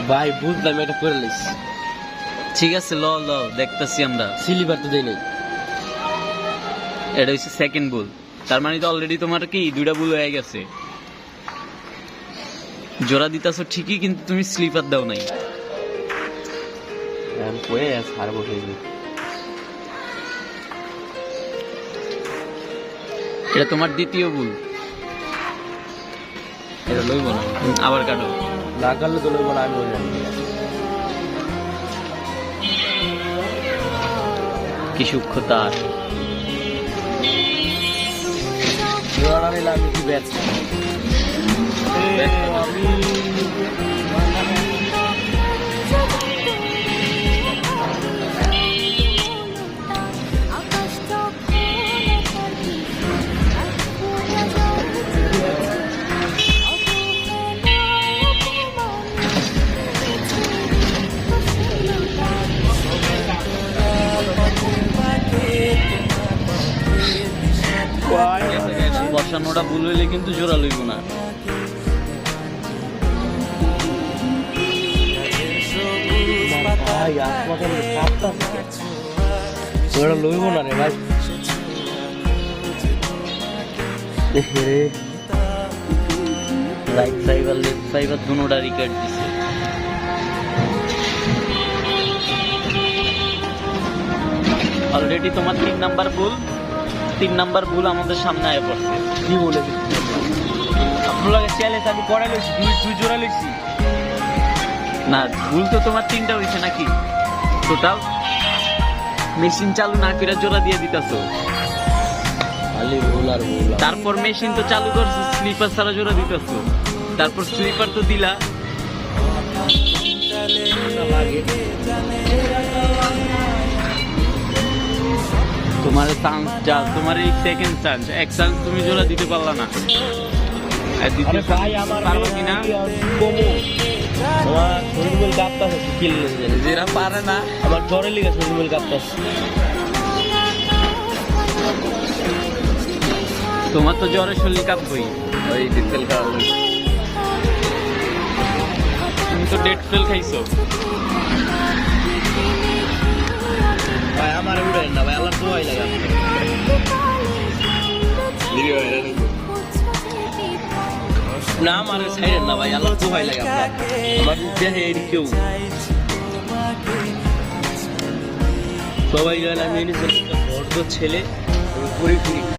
ভাই বুঝলাম, এটা করে লিস। ঠিক আছে, ল ল দেখতেছি আমরা। সিলিভার তো দেই নাই। এটা হচ্ছে সেকেন্ড বুল, তার মানে তো অলরেডি তোমার কি দুইটা বুল হয়ে গেছে। জোড়া দিতেছো ঠিকই, কিন্তু তুমি স্লিপার দাও নাই। আমি কয়ে ছাড় বসে এটা তোমার দ্বিতীয় বুল, এটা লইব না, আবার কাটো। না কাটলে তো লইব না, আমি বলে জানি। কি সূক্ষ্ম তার। জোড়া নিলে আমি কি ব্যাচ বসানোটা ভুল হইলে কিন্তু জোড়া লইব না। লইব না রে ভাই। রাইট সাইবার লেফট সাইবার দুটোটা রিকার্ড দিছে। অলরেডি তোমার 3 নাম্বার ভুল আমাদের সামনে আয় পড়ছে। কি বলে আপনার চ্যালেঞ্জ আমি করে লইছি, দুই জোড়া লইছি না, ভুল তো তোমার 3টা হয়েছে নাকি টোটাল? মেশিন চালু না করে জোড়া দিয়ে দিতেছো। খালি ভুল আর ভুল। তারপর মেশিন তো চালু করছো, স্লিপার ছাড়া জোড়া দিতেছো। তারপর স্লিপার তো দিলা। তোমার চান্স যা, তোমার এই সেকেন্ড চান্স, এক চান্স তুমি জোড়া দিতে পারলা না। আর দ্বিতীয় চান্স পারবা কিনা? আমার শরীর কাঁপতাছে, যেটা পারে না আমার জ্বরের লিগে শরীর কাঁপতাছে। তোমার তো জ্বরে শরীর কাঁপবই, ওই ডিসেল খাওয়া। তুমি তো ডেড ফেল খাইছো। ভাই আমার উড়াই না ভাই, আল্লাহ দোয়াই লাগে আপনার। না আমার সাইডের না ভাই, আল্লাহ দোয়াই লাগে আপনার। আমার দেহে এর কেউ সবাই গেল, আমি ভদ্র ছেলে, ঘুরে ফিরি।